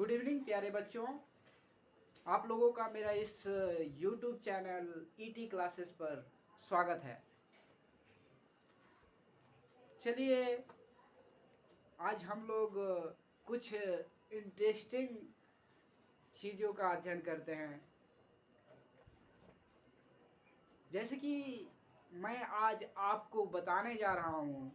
Good evening प्यारे बच्चों। आप लोगों का मेरा इस YouTube चैनल ET क्लासेस पर स्वागत है। चलिए आज हम लोग कुछ इंटरेस्टिंग चीज़ों का अध्ययन करते हैं। जैसे कि मैं आज आपको बताने जा रहा हूँ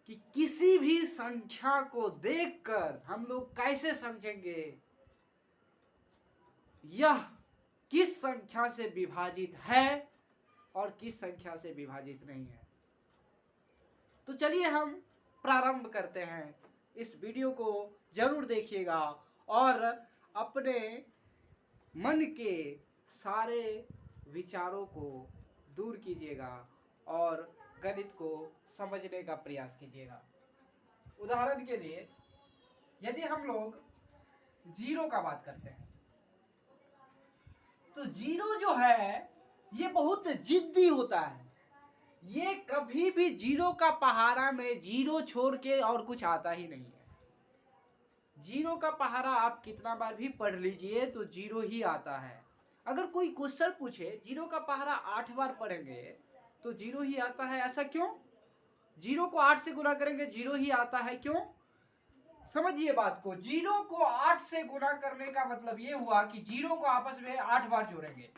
कि किसी भी संख्या को देखकर हम लोग कैसे समझेंगे यह किस संख्या से विभाजित है और किस संख्या से विभाजित नहीं है। तो चलिए हम प्रारंभ करते हैं। इस वीडियो को जरूर देखिएगा और अपने मन के सारे विचारों को दूर कीजिएगा और गणित को समझने का प्रयास कीजिएगा। उदाहरण के लिए यदि हम लोग जीरो का बात करते हैं तो जीरो जो है ये बहुत जिद्दी होता है। ये कभी भी जीरो का पहाड़ा में जीरो छोड़ के और कुछ आता ही नहीं है। जीरो का पहाड़ा आप कितना बार भी पढ़ लीजिए तो जीरो ही आता है। अगर कोई क्वेश्चन पूछे जीरो का पहाड़ा 8 बार पढ़ेंगे तो जीरो ही आता है, ऐसा क्यों? जीरो को 8 से गुणा करेंगे जीरो ही आता है, क्यों? समझिए बात को। जीरो को 8 से गुणा करने का मतलब ये हुआ कि जीरो को आपस में 8 बार जोड़ेंगे।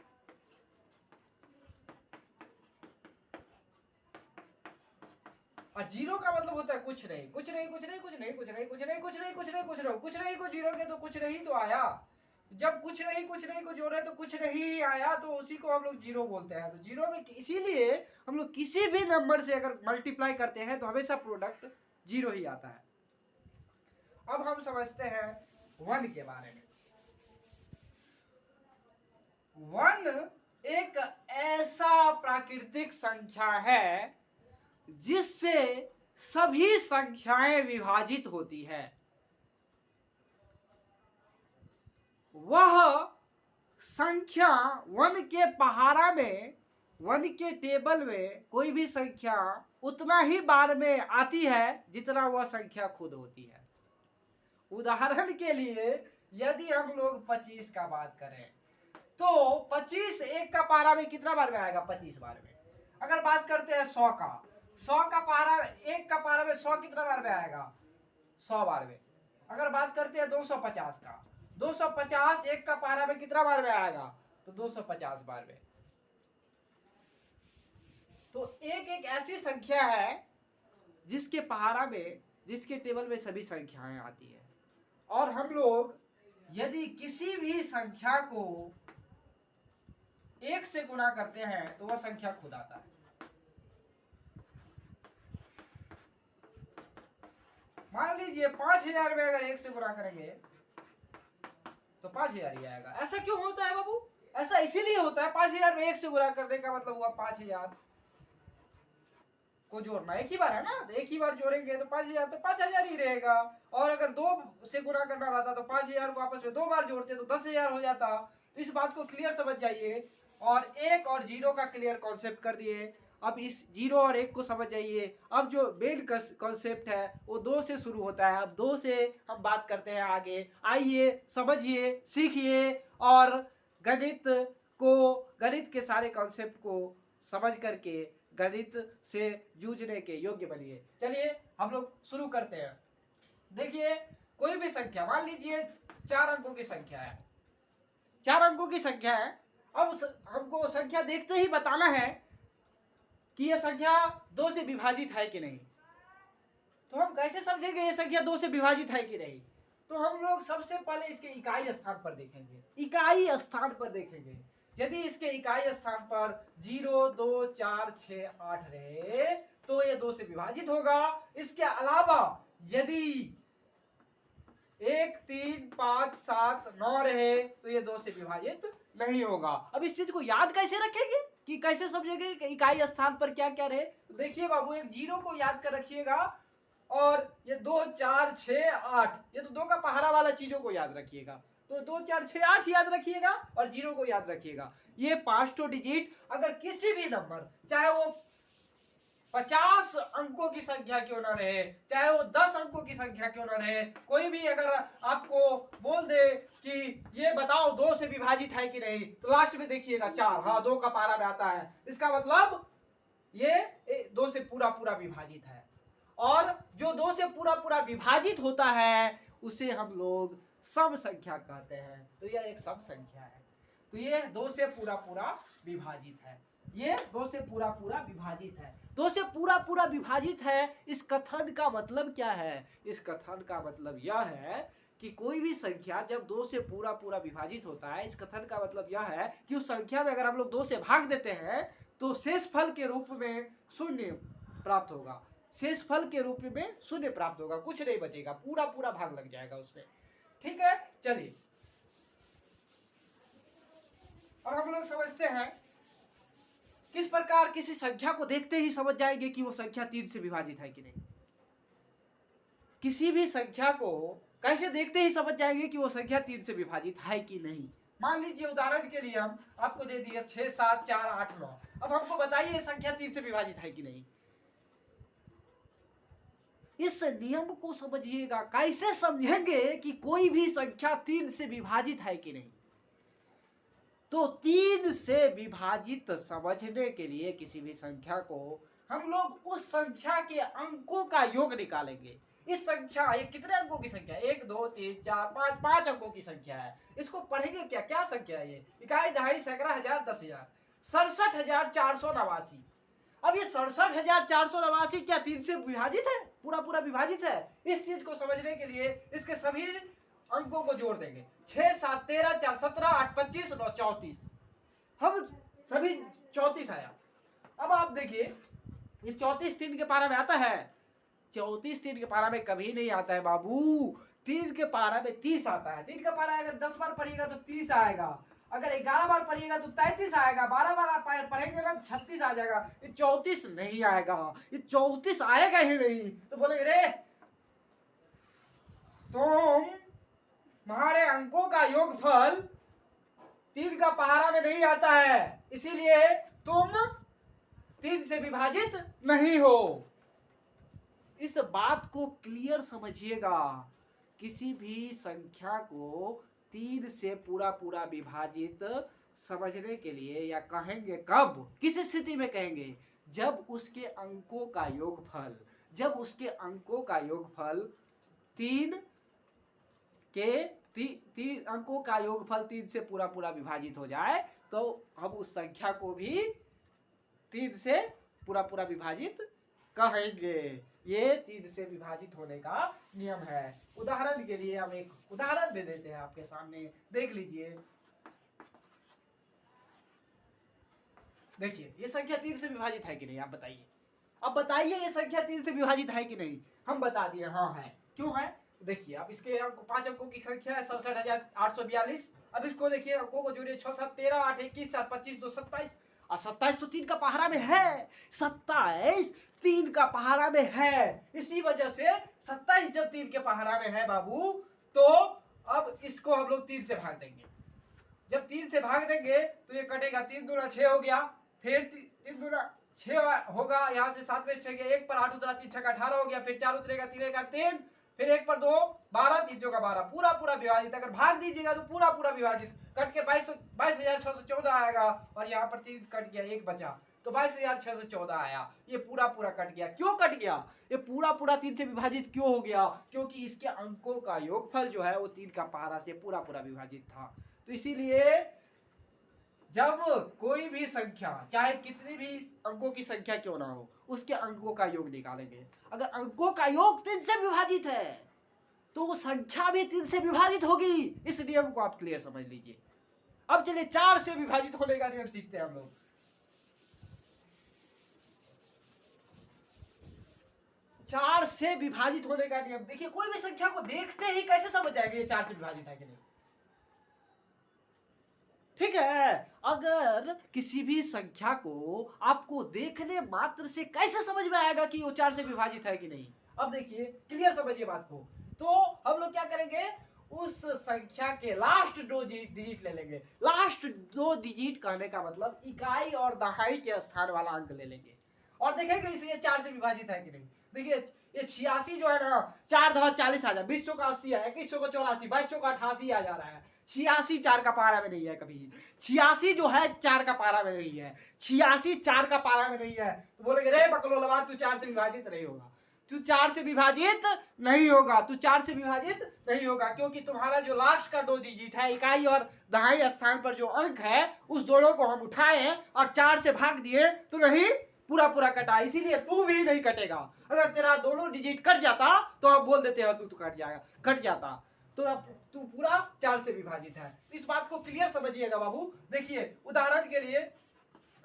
और जीरो का मतलब होता है कुछ नहीं कुछ नहीं कुछ नहीं कुछ नहीं कुछ नहीं कुछ नहीं कुछ नहीं कुछ नहीं कुछ नहीं कुछ नहीं को जीरोगे तो कुछ नहीं तो आया। जब कुछ नहीं को जोड़े तो कुछ नहीं ही आया, तो उसी को हम लोग जीरो बोलते हैं। तो जीरो में इसीलिए हम लोग किसी भी नंबर से अगर मल्टीप्लाई करते हैं तो हमेशा प्रोडक्ट जीरो ही आता है। अब हम समझते हैं वन के बारे में। वन एक ऐसा प्राकृतिक संख्या है जिससे सभी संख्याएं विभाजित होती है। वह संख्या वन के पहाड़ा में, वन के टेबल में कोई भी संख्या उतना ही बार में आती है जितना वह संख्या खुद होती है। उदाहरण के लिए यदि हम लोग 25 का बात करें तो 25 एक का पहाड़ा में कितना बार में आएगा? 25 बार में। अगर बात करते हैं 100 का पहाड़ा, एक का पहाड़ा में 100 कितना बार में आएगा? 100 बार में। अगर बात करते हैं 250 का, 250 एक का पहाड़ा में कितना बार में आएगा? तो 250 बार में। तो एक एक ऐसी संख्या है जिसके पहाड़ा में, जिसके टेबल में सभी संख्याएं आती है। और हम लोग यदि किसी भी संख्या को एक से गुणा करते हैं तो वह संख्या खुद आता है। मान लीजिए 5000 में अगर एक से गुणा करेंगे तो 5000 ही आएगा। ऐसा क्यों होता है बाबू? ऐसा इसीलिए होता है, 5000 में एक से गुणा करने का मतलब हुआ 5000 को जोड़ना। एक ही बार है ना, तो एक ही बार जोड़ेंगे तो 5000 तो 5000 ही रहेगा। और अगर 2 से गुणा करना रहता तो 5000 को आपस में 2 बार जोड़ते तो 10,000 हो जाता। तो इस बात को क्लियर समझ जाइए। और एक और जीरो का क्लियर कॉन्सेप्ट कर दिए। अब इस जीरो और एक को समझ जाइए। अब जो मेन कॉन्सेप्ट है वो 2 से शुरू होता है। अब 2 से हम बात करते हैं आगे। आइए समझिए, सीखिए और गणित के सारे कॉन्सेप्ट को समझ करके गणित से जूझने के योग्य बनिए। चलिए हम लोग शुरू करते हैं। देखिए कोई भी संख्या, मान लीजिए 4 अंकों की संख्या है, 4 अंकों की संख्या है। अब हमको संख्या देखते ही बताना है कि यह संख्या 2 से विभाजित है कि नहीं। तो हम कैसे समझेंगे ये संख्या 2 से विभाजित है कि नहीं? तो हम लोग सबसे पहले इसके इकाई स्थान पर देखेंगे। इकाई स्थान पर देखेंगे। यदि इसके इकाई स्थान पर 0, 2, 4, 6, 8 रहे तो ये 2 से विभाजित होगा। इसके अलावा यदि 1, 3, 5, 7, 9 रहे तो ये 2 से विभाजित नहीं होगा। अब इस चीज को याद कैसे रखेंगे कि कैसे समझेंगे कि इकाई स्थान पर क्या क्या रहे? तो देखिए बाबू, एक 0 को याद कर रखिएगा और ये 2, 4, 6, 8, ये तो 2 का पहाड़ा वाला चीजों को याद रखिएगा। तो 2, 4, 6, 8 याद रखिएगा और 0 को याद रखिएगा। ये 5 डिजिट अगर किसी भी नंबर, चाहे वो 50 अंकों की संख्या क्यों ना रहे, चाहे वो 10 अंकों की संख्या क्यों ना रहे, कोई भी अगर आपको बोल दे कि ये बताओ 2 से विभाजित है कि नहीं, तो लास्ट में देखिएगा 4, हाँ 2 का पारा में आता है, इसका मतलब ये 2 से पूरा पूरा विभाजित है। और जो 2 से पूरा पूरा विभाजित होता है उसे हम लोग सम संख्या कहते हैं। तो यह एक सम संख्या है। तो ये 2 से पूरा पूरा विभाजित है, ये 2 से पूरा पूरा विभाजित है। 2 से पूरा पूरा विभाजित है, इस कथन का मतलब क्या है? इस कथन का मतलब यह है कि कोई भी संख्या जब 2 से पूरा पूरा विभाजित होता है, इस कथन का मतलब यह है कि उस संख्या में अगर हम लोग 2 से भाग देते हैं तो शेष फल के रूप में शून्य प्राप्त होगा, शेष फल के रूप में शून्य प्राप्त होगा, कुछ नहीं बचेगा, पूरा पूरा भाग लग जाएगा उसमें। ठीक है, चलिए और हम लोग समझते हैं किस प्रकार किसी संख्या को देखते ही समझ जाएंगे कि वो संख्या 3 से विभाजित है कि नहीं। किसी भी संख्या को कैसे देखते ही समझ जाएंगे कि वो संख्या 3 से विभाजित है कि नहीं। मान लीजिए उदाहरण के लिए हम आपको दे दिए 6 7 4 8 9, अब हमको बताइए संख्या 3 से विभाजित है कि नहीं। इस नियम को समझिएगा, कैसे समझेंगे कि कोई भी संख्या 3 से विभाजित है कि नहीं। तो 3 से विभाजित समझने के लिए किसी भी संख्या को हम लोग उस संख्या के अंकों का योग निकालेंगे। इस संख्या, ये कितने अंकों की संख्या है? 1 2 3 4 5, 5 अंकों की संख्या है। इसको पढ़ेंगे क्या क्या संख्या है ये? इकाई, दहाई, सैकड़ा, हजार, 10,000, 67,489। अब ये 67,489 क्या 3 से विभाजित है? पूरा पूरा विभाजित है। इस चीज को समझने के लिए इसके सभी अंकों को जोड़ देंगे। 6 7 13 4 17 8 25 9 34, हम सभी 34 आया। अब आप देखिए ये 34 3 के पारा में आता है? 34 3 के पारा में कभी नहीं आता है बाबू। 3 के पारा में 30 आता है। 3 का पारा अगर 10 बार पढ़िएगा तो 30 आएगा, अगर 11 बार पढ़िएगा तो 33 आएगा, 12 बार पढ़ेंगे ना 36 आ जाएगा। ये 34 नहीं आएगा, ये 34 आएगा ही नहीं। तो बोले रे तुम तुम्हारे अंकों का योगफल 3 का पहाड़ा में नहीं आता है, इसीलिए तुम 3 से विभाजित नहीं हो। इस बात को क्लियर समझिएगा। किसी भी संख्या को 3 से पूरा पूरा विभाजित समझने के लिए, या कहेंगे कब, किस स्थिति में कहेंगे? जब उसके अंकों का योगफल, जब उसके अंकों का योगफल 3 के 3 अंकों का योगफल 3 से पूरा पूरा विभाजित हो जाए, तो हम उस संख्या को भी 3 से पूरा पूरा विभाजित कहेंगे। ये 3 से विभाजित होने का नियम है। उदाहरण के लिए हम एक उदाहरण दे देते हैं आपके सामने, देख लीजिए। देखिए ये संख्या 3 से विभाजित है कि नहीं, आप बताइए। अब बताइए ये संख्या 3 से विभाजित है कि नहीं। हम बता दिए हाँ है। क्यों है? देखिए अब इसके 5 अंकों की संख्या है 67,842। अब इसको देखिए, अंकों को जोड़िए, 6 7 13 8 21 4 25 2 27, और 27 तो 3 का पहाड़ा में है। 27 3 का पहाड़ा में है, इसी वजह से 27 जब 3 के पहाड़ा में है बाबू, तो अब इसको हम लोग 3 से भाग देंगे। जब 3 से भाग देंगे तो ये कटेगा, 3 दूना 6 हो गया, फिर 3 दूना 6 होगा, यहाँ से 7 में 6 गया, 1 पर 8 उतरा, 3 6 18 हो गया, फिर 4 उतरेगा, 3 का 3, फिर 1 पर 2 12, 3 का 12, पूरा पूरा विभाजित। अगर भाग दीजिएगा तो पूरा पूरा विभाजित, कट के 22,614 आएगा, और यहाँ पर 3 कट गया, 1 बचा, तो 22,614 आया। ये पूरा पूरा कट गया। क्यों कट गया? ये पूरा पूरा 3 से विभाजित क्यों हो गया? क्योंकि इसके अंकों का योगफल जो है वो 3 का पहाड़ा से पूरा पूरा विभाजित था। तो इसीलिए जब कोई भी संख्या, चाहे कितनी भी अंकों की संख्या क्यों ना हो, उसके अंकों का योग निकालेंगे। अगर अंकों का योग 3 से विभाजित है तो वो संख्या भी 3 से विभाजित होगी। इस नियम को आप क्लियर समझ लीजिए। अब चलिए 4 से विभाजित होने का नियम सीखते हैं हम लोग। 4 से विभाजित होने का नियम देखिए, कोई भी संख्या को देखते ही कैसे समझ जाएंगे ये 4 से विभाजित है कि नहीं। ठीक है, अगर किसी भी संख्या को आपको देखने मात्र से कैसे समझ में आएगा कि वो 4 से विभाजित है कि नहीं। अब देखिए, क्लियर समझिए बात को। तो हम लोग क्या करेंगे, उस संख्या के लास्ट 2 डिजिट ले लेंगे। लास्ट 2 डिजिट कहने का मतलब इकाई और दहाई के स्थान वाला अंक ले लेंगे। और देखेंगे इसे ये 4 से विभाजित है कि नहीं। देखिए ये 86 जो है ना 4 दफा 40 आ जाए, 20 का 80 है, 21 का 84, 22 का 88 आ जा रहा है। 86 4 का पारा में नहीं है कभी। 86 जो है 4 का पारा में नहीं है, 86 4 का पारा में नहीं है। तो बोलेंगे रे बकलोलवा तू 4 से विभाजित नहीं होगा, तू 4 से विभाजित नहीं होगा, तू 4 से विभाजित नहीं होगा, क्योंकि तुम्हारा जो लास्ट का 2 डिजिट है इकाई और दहाई स्थान पर जो अंक है उस दोनों को हम उठाए और 4 से भाग दिए तो नहीं पूरा पूरा कटा, इसीलिए तू भी नहीं कटेगा। अगर तेरा दोनों डिजिट कट जाता तो आप बोल देते हो तू कट जाएगा, कट जाता तो अब तू पूरा 4 से विभाजित है। इस बात को क्लियर समझिएगा बाबू। देखिए उदाहरण के लिए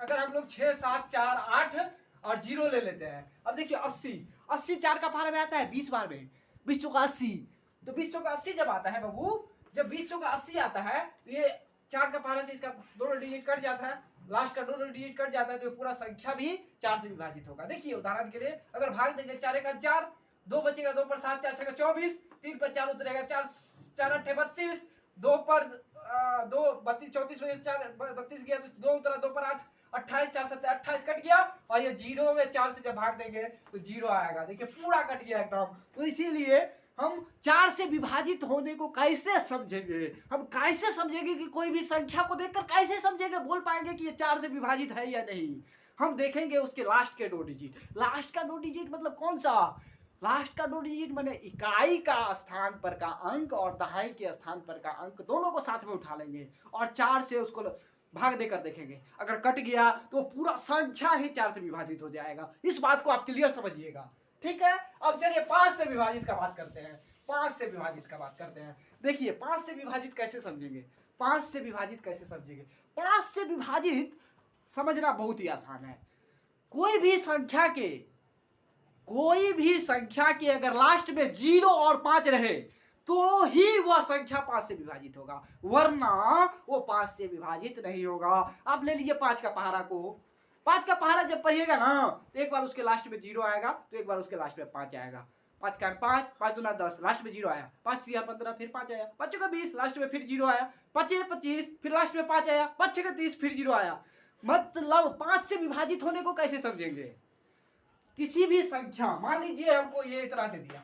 अगर हम लोग 6 7 4 8 और 0 ले लेते हैं। अब देखिए 80 4 का पारा में आता है 20 बार में, 20 का 80, तो 20 का 80 जब आता है बाबू, जब 20 का 80 आता है तो ये 4 का पारा से इसका दोनों डिजिट कट जाता है, लास्ट का दोनों डिजिट कट जाता है, तो पूरा संख्या भी 4 से विभाजित होगा। देखिए उदाहरण के लिए अगर भाग देंगे 4 का 4, 2 बचेगा, 2 पर 7, 4 6 24, 3 पर 4 उतरेगा, 4 4 8 32, 2 पर 2 32 34 में 4 32 गया तो 2 उतरा, 2 पर 8 28, 4 7 28 कट गया, और ये 0 में 4 से जब भाग देंगे तो 0 आएगा। देखिए पूरा कट गया एकदम। तो इसीलिए हम 4 से विभाजित होने को कैसे समझेंगे, हम कैसे समझेंगे कि कोई भी संख्या को देखकर कैसे समझेंगे, बोल पाएंगे कि ये 4 से विभाजित है या नहीं। हम देखेंगे उसके लास्ट के 2 डिजिट। लास्ट का 2 डिजिट मतलब कौन सा? लास्ट का 2 डिजिट माने इकाई का स्थान पर का अंक और दहाई के स्थान पर का अंक दोनों को साथ में उठा लेंगे और 4 से उसको भाग देकर देखेंगे। अगर कट गया तो पूरा संख्या ही 4 से विभाजित हो जाएगा। इस बात को आप क्लियर समझिएगा, ठीक है। अब चलिए 5 से विभाजित का बात करते हैं। 5 से विभाजित का बात करते हैं। देखिए 5 से विभाजित कैसे समझेंगे, 5 से विभाजित कैसे समझेंगे। 5 से विभाजित समझना बहुत ही आसान है। कोई भी संख्या के अगर लास्ट में 0 और 5 रहे तो ही वह संख्या 5 से विभाजित होगा, वरना वो 5 से विभाजित नहीं होगा। आप ले लीजिए 5 का पहाड़ा को, 5 का पहाड़ा जब पढ़िएगा ना तो एक बार उसके लास्ट में 0 आएगा, तो एक बार उसके लास्ट में 5 आएगा। 5 का 5, 5 दूना 10, लास्ट में 0 आया, 5 6 15, फिर 5 आया, 5 का 20, लास्ट में फिर 0 आया, 5 25, फिर लास्ट में 5 आया, 5 का 30, फिर 0 आया। मतलब 5 से विभाजित होने को कैसे समझेंगे। किसी भी संख्या, मान लीजिए हमको ये इतना दे दिया,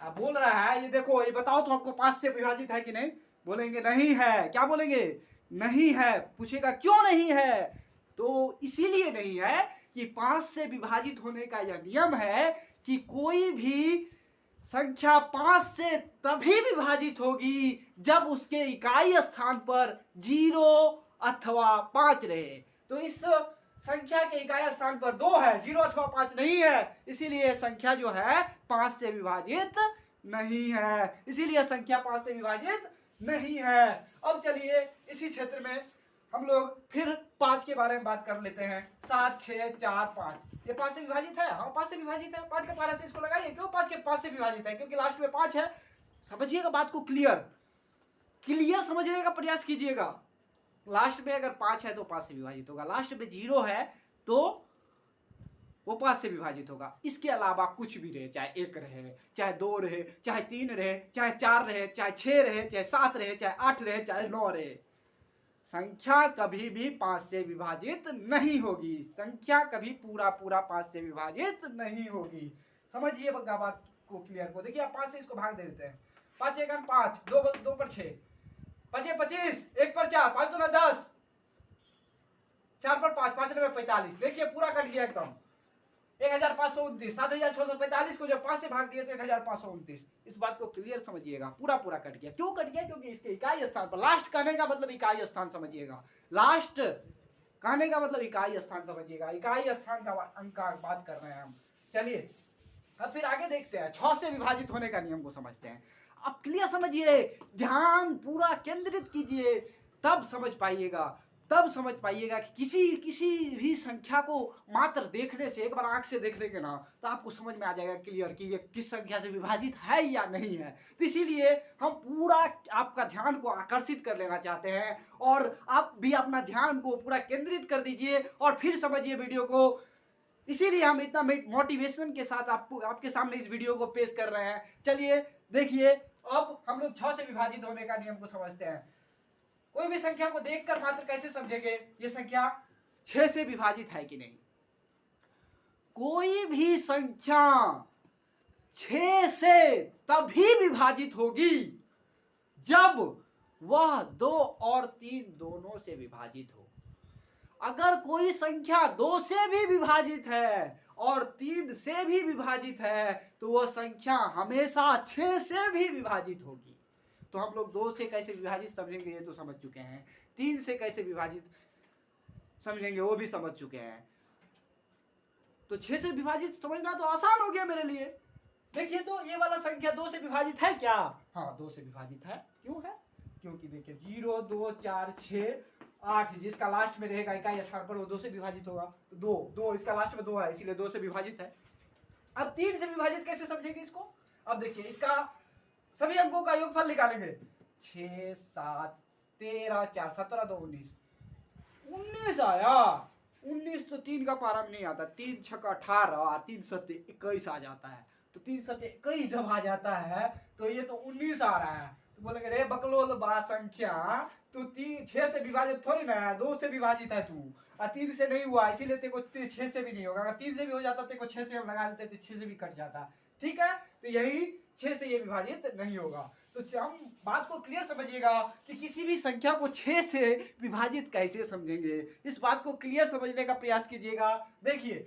आप बोल रहा है ये देखो, ये बताओ तो हमको 5 से विभाजित है कि नहीं। बोलेंगे नहीं है। क्या बोलेंगे? नहीं है। पूछेगा क्यों नहीं है, तो इसीलिए नहीं है कि 5 से विभाजित होने का यह नियम है कि कोई भी संख्या 5 से तभी विभाजित होगी जब उसके इकाई स्थान पर 0 अथवा 5 रहे। तो इस संख्या के इकाई स्थान पर 2 है, 0 अथवा 5 नहीं है, इसीलिए संख्या जो है 5 से विभाजित नहीं है, इसीलिए संख्या 5 से विभाजित नहीं है। अब चलिए इसी क्षेत्र में हम लोग फिर 5 के बारे में बात कर लेते हैं। 7 6 4 5, ये 5 से विभाजित है। हाँ 5 से विभाजित है। 5 के पारा से इसको लगाइए। क्यों 5 से विभाजित है? क्योंकि लास्ट में 5 है। समझिएगा बात को, क्लियर समझने का प्रयास कीजिएगा। लास्ट में अगर 5 है तो 5 से विभाजित होगा, लास्ट में 0 है तो वो 5 से विभाजित होगा। इसके अलावा कुछ भी रहे, चाहे 1 रहे, चाहे 2 रहे, चाहे 3 रहे, चाहे 4 रहे, चाहे 6 रहे, चाहे 7 रहे, चाहे 8 रहे, चाहे 9 रहे, संख्या कभी भी 5 से विभाजित नहीं होगी। संख्या कभी पूरा 5 से विभाजित नहीं होगी। समझिए बात को, क्लियर को। देखिए आप 5 से इसको भाग दे देते हैं। 5 1 5, 2 पर 6, 5 25, 1 पर 4, 5 दूना 10, 4 पर 5, 5 9 45। देखिए पूरा कट गया एकदम। 1529, 7645 को जब 5 से भाग दिए तो 1529। इस बात को क्लियर समझिएगा, पूरा कट गया। क्यों कट गया? क्योंकि इसके इकाई स्थान पर, लास्ट कहने का मतलब इकाई स्थान समझिएगा, लास्ट कहने का मतलब इकाई स्थान समझिएगा, इकाई स्थान का अंक का बात कर रहे हैं हम। चलिए अब फिर आगे देखते हैं, 6 से विभाजित होने का नियम को समझते हैं। आप क्लियर समझिए, ध्यान पूरा केंद्रित कीजिए, तब समझ पाइएगा कि किसी भी संख्या को मात्र देखने से, एक बार आंख से देख लेंगे ना तो आपको समझ में आ जाएगा क्लियर कि ये किस संख्या से विभाजित है या नहीं है। तो इसीलिए हम पूरा आपका ध्यान को आकर्षित कर लेना चाहते हैं, और आप भी अपना ध्यान को पूरा केंद्रित कर दीजिए और फिर समझिए वीडियो को। इसीलिए हम इतना मोटिवेशन के साथ आपके सामने इस वीडियो को पेश कर रहे हैं। चलिए देखिए, अब हम लोग 6 से विभाजित होने का नियम को समझते हैं। कोई भी संख्या को देखकर मात्र कैसे समझेंगे ये संख्या 6 से विभाजित है कि नहीं। कोई भी संख्या 6 से तभी विभाजित होगी जब वह 2 और 3 दोनों से विभाजित हो। अगर कोई संख्या 2 से भी विभाजित है और 3 से भी विभाजित है तो वह संख्या हमेशा 6 से भी विभाजित होगी। तो हम लोग 2 से कैसे विभाजित समझेंगे ये तो समझ चुके हैं, 3 से कैसे विभाजित समझेंगे वो भी समझ चुके हैं। तो 6 से विभाजित समझना तो आसान हो गया मेरे लिए। देखिए तो ये वाला संख्या 2 से विभाजित है क्या? हाँ 2 से विभाजित है। क्यों है? क्योंकि देखिए 0 2 4 6 8 जिसका लास्ट में रहेगा इकाई स्थान पर वो 2 से विभाजित होगा। तो 2 इसका लास्ट में 2 है इसीलिए 2 से विभाजित है। अब 3 से विभाजित कैसे समझेंगे इसको? अब देखिए इसका सभी अंकों का योगफल निकालेंगे। 6 7 13 4 17 2 19 19 आया। 19 तो 3 का पारा में नहीं आता। 3 छक्का 18 3 सत्ते 21 आ जाता है। तो 3 सत्ते 21 जब आ जाता है तो ये तो 19 आ रहा है। तो बोलेंगे रे बकलोल बा संख्या तू 6 से विभाजित थोड़ी ना है, 2 से विभाजित है तू, और 3 से नहीं हुआ इसीलिए तेरे को 6 से भी नहीं होगा। अगर 3 से भी हो जाता तेरे को 6 से हम लगा देते तो 6 से भी कट जाता। ठीक है, तो यही 6 से ये विभाजित नहीं होगा। तो हम बात को क्लियर समझिएगा कि किसी भी संख्या को 6 से विभाजित कैसे समझेंगे, इस बात को क्लियर समझने का प्रयास कीजिएगा। देखिए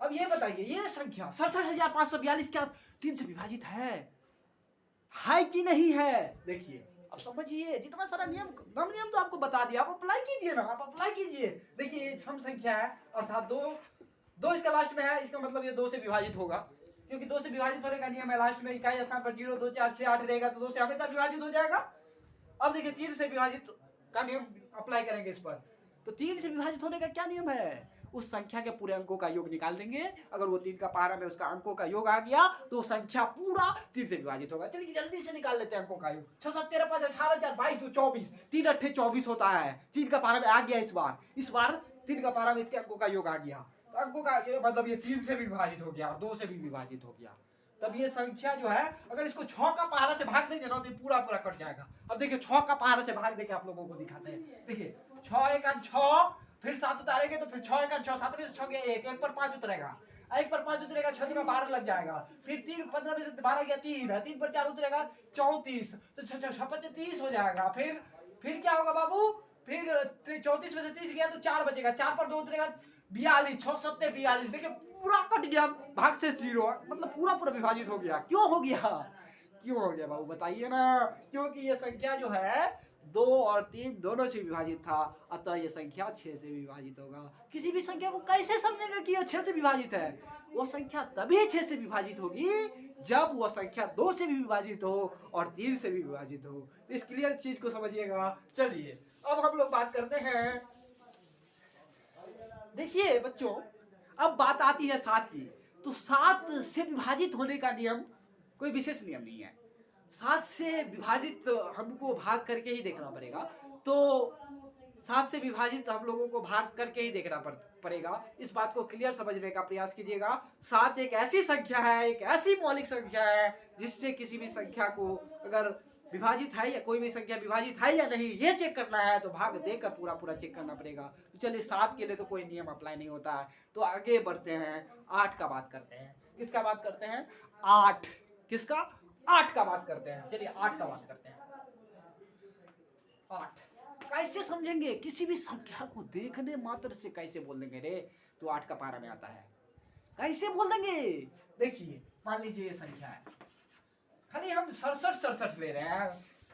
अब ये बताइए ये संख्या 67,542 क्या 3 से विभाजित है कि नहीं है? देखिए अब समझिए, जितना सारा नियम तो आपको बता दिया, आप अप्लाई कीजिए ना, आप अप्लाई कीजिए। देखिए ये सम संख्या है अर्थात 2 इसका लास्ट में है, इसका मतलब ये 2 से विभाजित होगा, क्योंकि 2 से विभाजित होने का नियम है। लास्ट में इकाई स्थान पर 0 2 4 6 8 रहेगा तो 2 से हमेशा विभाजित हो जाएगा। अब देखिए 3 से विभाजित का नियम अप्लाई करेंगे इस पर। तो 3 से विभाजित होने का क्या नियम है? उस संख्या के पूरे अंकों का योग निकाल देंगे। अगर वो 3 का पारा में उसका अंकों का योग आ गया तो संख्या पूरा 3 से विभाजित होगा। चलिए जल्दी से निकाल लेते हैं अंकों का योग। 6 7 13 5 18 4 22 2 24 3 8 24 होता है। 3 का पारा में आ गया इस बार 3 का पारा में इसके अंकों का योग आ गया। तो अंकों का मतलब ये 3 से भी विभाजित हो गया और 2 से भी विभाजित हो गया। तब ये संख्या जो है अगर इसको 6 का पहाड़ा से भाग देंगे ना तो पूरा कट जाएगा। अब देखिए 6 का पहाड़ा से भाग देके आप लोगों को दिखाते हैं। देखिए 6 1 6 फिर 7 उतारेंगे तो फिर 6 1 6 7 में से 6 गया 1 पर 5 उतरेगा, 1 पर 5 उतरेगा 6 में 12 लग जाएगा। फिर 3 15 में से 12 गया 3 पर 4 उतरेगा 34 तो 6 5 30 हो जाएगा। फिर क्या होगा बाबू? फिर 34 में से 30 गया तो 4 बचेगा, 4 पर 2 उतरेगा 42 6 7 42। देखिए पूरा कट गया, भाग से 0 मतलब पूरा विभाजित हो गया। क्यों हो गया बाबू बताइए ना? क्योंकि ये संख्या जो है 2 और 3 दोनों से विभाजित था, अतः ये संख्या 6 से विभाजित होगा। किसी भी संख्या को कैसे समझेंगे कि यह 6 से विभाजित है? वह संख्या तभी 6 से विभाजित होगी जब वह संख्या 2 से भी विभाजित हो और 3 से भी विभाजित हो। तो इस क्लियर चीज को समझिएगा। चलिए अब हम लोग बात करते हैं। देखिए बच्चों अब बात आती है 7 की। तो 7 से विभाजित होने का नियम कोई विशेष नियम नहीं है। 7 से विभाजित हमको भाग करके ही देखना पड़ेगा। तो 7 से विभाजित हम लोगों को भाग करके ही देखना पड़ेगा। इस बात को क्लियर समझने का प्रयास कीजिएगा। 7 एक ऐसी संख्या है, एक ऐसी मौलिक संख्या है जिससे किसी भी संख्या को अगर विभाजित है या कोई भी संख्या विभाजित है या नहीं ये चेक करना है तो भाग देकर पूरा चेक करना पड़ेगा। तो चलिए 7 के लिए तो कोई नियम अप्लाई नहीं होता है। तो आगे बढ़ते हैं, 8 का बात करते हैं। किसका बात करते हैं? 8 किसका? 8 का बात करते हैं। चलिए 8 का बात करते हैं। 8 कैसे समझेंगे? किसी भी संख्या को देखने मात्र से कैसे बोल देंगे रे तो 8 का पारा में आता है, कैसे बोल देंगे? देखिए मान लीजिए ये संख्या है, खाली हम 67 ले रहे हैं,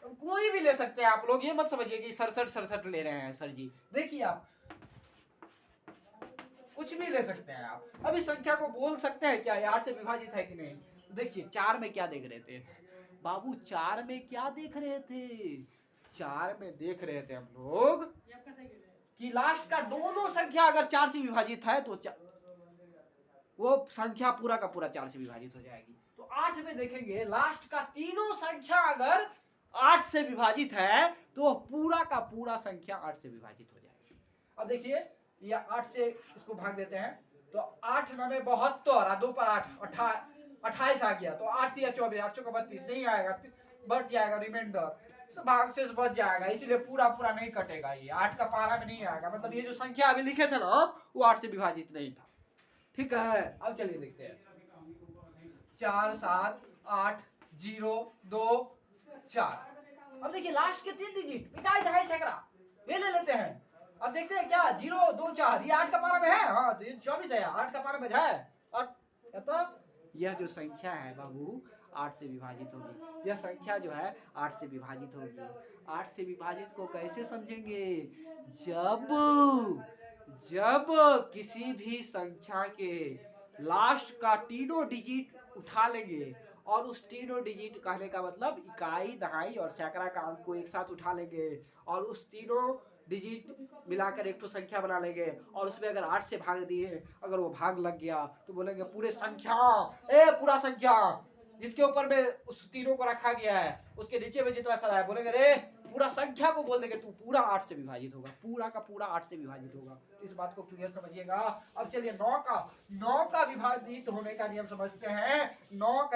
कोई भी ले सकते हैं आप लोग, ये मत समझिए कि 67 ले रहे हैं सर जी। देखिए आप कुछ भी ले सकते हैं आप। अब इस संख्या को बोल सकते हैं क्या 8 से विभाजित है कि नहीं? तो देखिए 4 में क्या देख रहे थे बाबू? 4 में क्या देख रहे थे? 4 में देख रहे थे हम लोग कि लास्ट का दोनों संख्या अगर 4 से विभाजित है तो वो संख्या पूरा का पूरा 4 से विभाजित हो जाएगी। तो 8 में देखेंगे लास्ट का तीनों संख्या अगर 8 से विभाजित है तो पूरा का पूरा संख्या 8 से विभाजित हो जाएगी। अब देखिए ये 8 से इसको भाग देते हैं तो 8 9 72 2 पर 8 28 आ गया। तो 8 3 24 8 चौका 32 नहीं आएगा, बढ़ जाएगा रिमाइंडर भाग से बच जाएगा, इसलिए पूरा पूरा नहीं कटेगा, ये 8 का पारा में नहीं आएगा। मतलब ये जो संख्या अभी लिखे थे ना वो 8 से विभाजित नहीं था। ठीक है, अब चलिए देखते हैं 4 7 8 0 2 4। अब देखिए लास्ट के 3 डिजिट मिटाई दहाई सैकड़ा ये ले लेते हैं। अब देखते हैं क्या 0 2 4 ये 8 का पारा में है। हाँ तो ये 24 है, 8 का पारा में है। और तो यह जो संख्या है बाबू 8 से विभाजित होगी। यह संख्या जो है 8 से विभाजित होगी। 8 से विभाजित को कैसे समझेंगे? जब जब किसी भी संख्या के लास्ट का तीनों डिजिट उठा लेंगे और उस तीनों डिजिट कहने का मतलब इकाई दहाई और सैकड़ा का अंक को एक साथ उठा लेंगे और उस तीनों डिजिट मिलाकर एक तो संख्या बना लेंगे और उसमें अगर 8 से भाग दिए, अगर वो भाग लग गया तो बोलेंगे पूरे संख्या पूरा संख्या जिसके ऊपर में उस तीनों को रखा गया है उसके नीचे में जितना सारा है बोलेंगे रे पूरा संख्या को बोल देंगे तू पूरा 8 से विभाजित होगा, पूरा का पूरा 8 से विभाजित होगा। इस बात को क्लियर समझिएगा। अब चलिए 9 का विभाजित होने का नियम समझते हैं। 9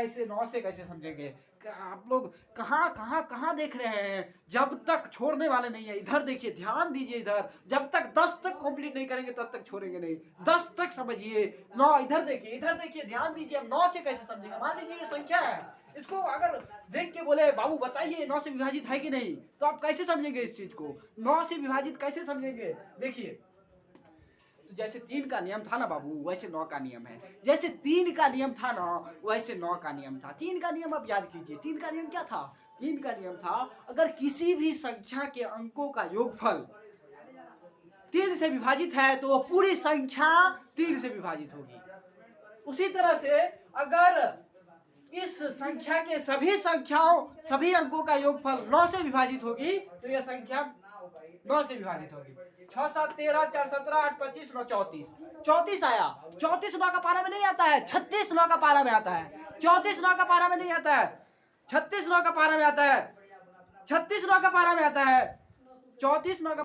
से कैसे समझेंगे? आप लोग कहाँ देख रहे हैं? जब तक छोड़ने वाले नहीं है, इधर देखिए, ध्यान दीजिए इधर। जब तक 10 तक कंप्लीट नहीं करेंगे तब तक छोड़ेंगे नहीं। 10 तक समझिए। 9 इधर देखिए, ध्यान दीजिए। अब 9 से कैसे समझेगा? मान लीजिए ये संख्या है, इसको अगर देख के बोले बाबू बताइए 9 से विभाजित है कि नहीं, तो आप कैसे समझेंगे इस चीज को? 9 से विभाजित कैसे समझेंगे? देखिए तो जैसे 3 का नियम था ना बाबू वैसे 9 का नियम है। जैसे 3 का नियम था ना वैसे 9 का नियम था। 3 का नियम अब याद कीजिए। 3 का नियम क्या था? 3 का नियम था अगर किसी भी संख्या के अंकों का योगफल 3 से विभाजित है तो वो पूरी संख्या 3 से विभाजित होगी। उसी तरह से अगर इस संख्या के सभी अंकों का योगफल 9 से विभाजित होगी तो यह संख्या 9 से विभाजित होगी। 6 7 13 4 17 8 25 9 34 34 आया। 34 9 का पारा में नहीं आता है, 36 9 का पारा में आता है। 34 9 का पारा में नहीं आता है, 36 9 का पारा में आता है। 36 9 का पारा में आता है, 34 9 का।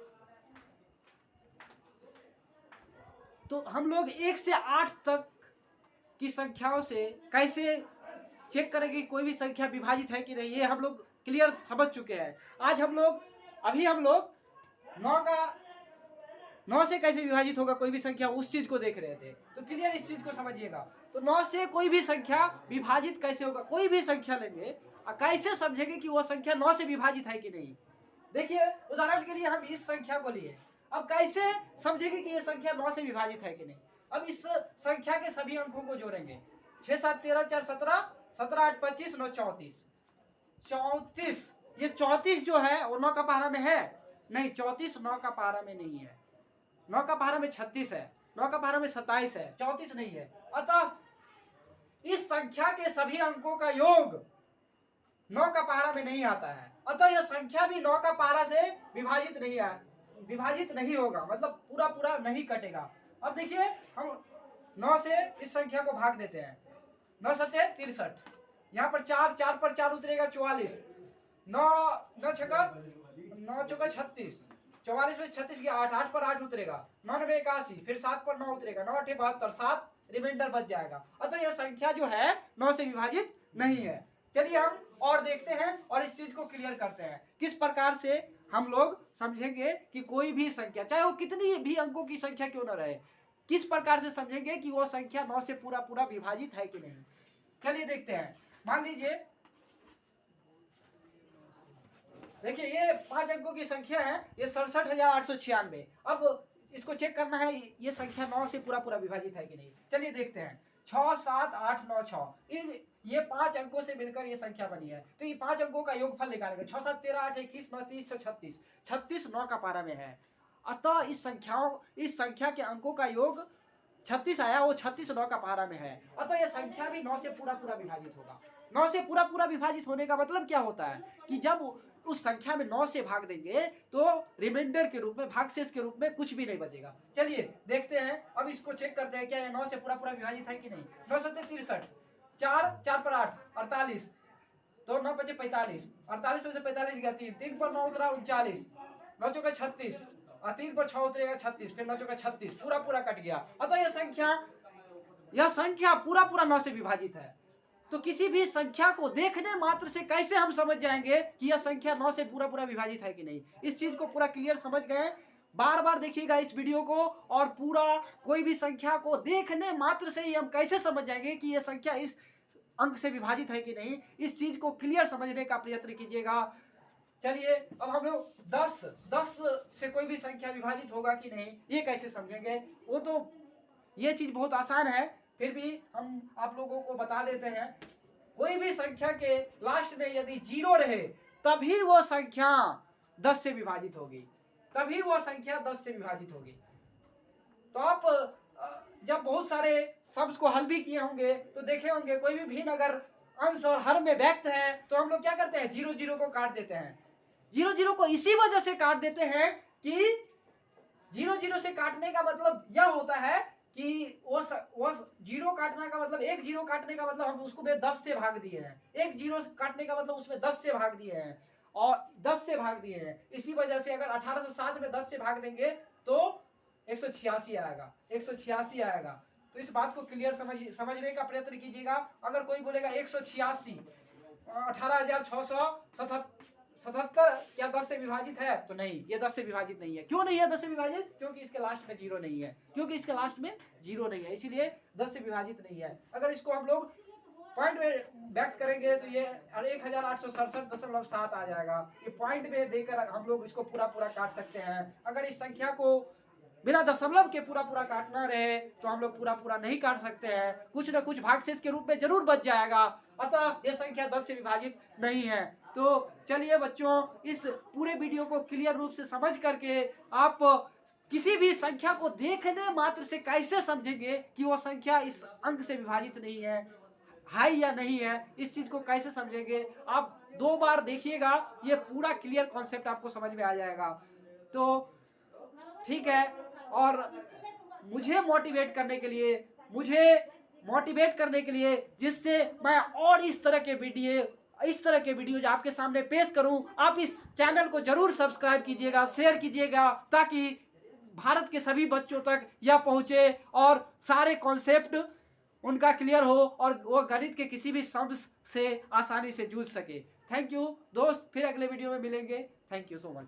तो हम लोग 1 से 8 तक की संख्याओं से कैसे चेक करेंगे कि कोई भी संख्या विभाजित है कि नहीं, ये हम लोग क्लियर समझ चुके हैं। आज हम लोग 9 से कैसे विभाजित होगा कोई भी संख्या, उस चीज को देख रहे थे। तो क्लियर इस चीज को समझिएगा। तो 9 से कोई भी संख्या विभाजित कैसे होगा? कोई भी संख्या लेंगे और कैसे समझेंगे कि वो संख्या 9 से विभाजित है कि नहीं? देखिए उदाहरण के लिए हम इस संख्या को लिए, अब कैसे समझेंगे कि ये संख्या 9 से विभाजित है कि नहीं? अब इस संख्या के सभी अंकों को जोड़ेंगे। 6 7 13 4 17 17 8 25 9 34 34। ये 34 जो है वो 9 का पारा में है नहीं, 34 9 का पारा में नहीं है। 9 का पारा में 36 है, 9 का पारा में 27 है, 34 नहीं है। अतः इस संख्या के सभी अंकों का योग 9 का पारा में नहीं आता है। अतः यह संख्या भी 9 का पारा से विभाजित नहीं होगा, मतलब पूरा पूरा नहीं कटेगा। अब देखिए हम 9 से इस संख्या को भाग देते हैं। 9 सत्ते 63, यहाँ पर 4 पर 4 उतरेगा 44, 9 चौका 36, 44 में 36 की 8 पर 8 उतरेगा, 9 9 81, फिर 7 पर 9 उतरेगा, 9 8 72, 7 रिमाइंडर बच जाएगा। अतः यह संख्या जो है 9 से विभाजित नहीं है। चलिए हम और देखते हैं और इस चीज को क्लियर करते हैं किस प्रकार से हम लोग समझेंगे कि कोई भी संख्या चाहे वो कितनी भी अंकों की संख्या क्यों न रहे, किस प्रकार से समझेंगे कि वो संख्या 9 से पूरा पूरा विभाजित है कि नहीं। चलिए देखते हैं। मान लीजिए देखिए ये 5 अंकों की संख्या है, ये 67,896। अब इसको चेक करना है ये संख्या 9 से पूरा पूरा विभाजित है कि नहीं। चलिए देखते हैं। 6 7 8 9 6 ये 5 अंकों से मिलकर ये संख्या बनी है। तो ये 5 अंकों का योगफल निकालेंगे। 6 7 13 8 21 9 30 36, 36 9 का पारा में है। अतः इस संख्या के अंकों का योग 36 आया, वो 36 9 का पारा में है। अतः यह संख्या भी 9 से पूरा पूरा विभाजित होगा। 9 से पूरा पूरा विभाजित होने का मतलब क्या होता है कि जब उस संख्या में 9 से भाग देंगे तो रिमाइंडर के रूप में, भागशेष के रूप में कुछ भी नहीं बचेगा। चलिए देखते हैं। अब इसको चेक करते हैं क्या ये 9 से पूरा पूरा विभाजित है कि नहीं। 9 सत्ते 63, 4 पर 8 48, तो 9 5 45, 48 में से 45 गया 3 पर 9 उतरा 39, 9 चौका 36, 3 पर 6 उतरेगा 36, फिर 9 चौका 36, पूरा पूरा कट गया। अतः यह संख्या पूरा पूरा 9 से विभाजित है। तो किसी भी संख्या को देखने मात्र से कैसे हम समझ जाएंगे कि यह संख्या 9 से पूरा पूरा विभाजित है कि नहीं। इस चीज को पूरा क्लियर समझ गए। बार बार देखिएगा इस वीडियो को, और पूरा कोई भी संख्या को देखने मात्र से ही हम कैसे समझ जाएंगे कि यह संख्या इस अंक से विभाजित है कि नहीं। इस चीज को क्लियर समझने का प्रयत्न कीजिएगा। चलिए अब हम लोग 10 से कोई भी संख्या विभाजित होगा कि नहीं ये कैसे समझेंगे। वो तो ये चीज बहुत आसान है, फिर भी हम आप लोगों को बता देते हैं। कोई भी संख्या के लास्ट में यदि 0 रहे तभी वो संख्या 10 से विभाजित होगी, तभी वो संख्या 10 से विभाजित होगी। तो आप जब बहुत सारे शब्द को हल भी किए होंगे तो देखे होंगे कोई भी भिन्न अगर अंश और हर में व्यक्त है तो हम लोग क्या करते हैं, 0 को काट देते हैं। 0 को इसी वजह से काट देते हैं कि 0 से काटने का मतलब यह होता है कि वो 0 काटने का मतलब, एक 0 काटने का मतलब हम उसको 10 से भाग दिए हैं, एक 0 काटने का मतलब उसमें 10 से भाग दिए हैं और 10 से भाग दिए हैं। इसी वजह से अगर 1807 में 10 से भाग देंगे तो 186 आएगा, 186 आएगा। तो इस बात को क्लियर समझने का प्रयत्न कीजिएगा। अगर कोई बोलेगा 186 18,677 क्या 10 से विभाजित है, तो नहीं, ये 10 से विभाजित नहीं है। क्यों नहीं है 10 से विभाजित? क्योंकि इसके लास्ट में 0 नहीं है, क्योंकि इसके लास्ट में 0 नहीं है, इसीलिए 10 से विभाजित नहीं है। अगर इसको हम लोग पॉइंट में व्यक्त करेंगे तो ये 1867.7 आ जाएगा। ये पॉइंट में देकर हम लोग इसको पूरा पूरा काट सकते हैं। अगर इस संख्या को बिना दशमलव के पूरा पूरा काटना रहे तो हम लोग पूरा पूरा नहीं काट सकते हैं, कुछ न कुछ भागशेष के रूप में जरूर बच जाएगा। अतः ये संख्या 10 से विभाजित नहीं है। तो चलिए बच्चों, इस पूरे वीडियो को क्लियर रूप से समझ करके आप किसी भी संख्या को देखने मात्र से कैसे समझेंगे कि वो संख्या इस अंक से विभाजित नहीं है या नहीं है, इस चीज को कैसे समझेंगे आप 2 बार देखिएगा, ये पूरा क्लियर कॉन्सेप्ट आपको समझ में आ जाएगा। तो ठीक है, और मुझे मोटिवेट करने के लिए जिससे मैं और इस तरह के वीडियो आपके सामने पेश करूं, आप इस चैनल को जरूर सब्सक्राइब कीजिएगा, शेयर कीजिएगा, ताकि भारत के सभी बच्चों तक यह पहुंचे और सारे कॉन्सेप्ट उनका क्लियर हो और वो गणित के किसी भी शब्द से आसानी से जूझ सके। थैंक यू दोस्त, फिर अगले वीडियो में मिलेंगे। Thank you so much.